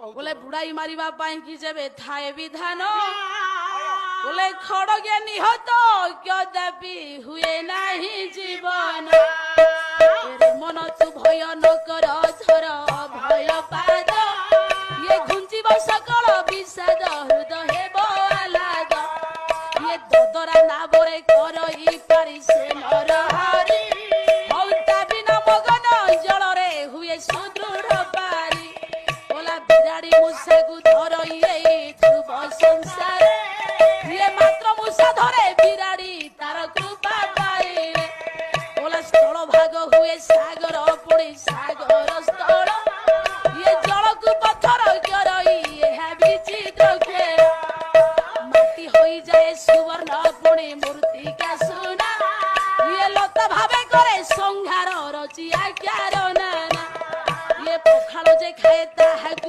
बोले बुड़ाई मारिबा पाई कि जेबे थाए विधान बोले खड़गे निहत क्यों दाबी हुए नहीं जीवन मन तू भय न कर धर भय पाद ये घुंचिब सकल विषाद हृदय हेब आलाद ये ददरा नाबरे करई पारि से नरहरी हौता बिना मगन जल रे हुए सुदृढ़ पारी बोला बिराड़ी मूषा को धरई ध्रुव संसार ये मात्र मूषा धरे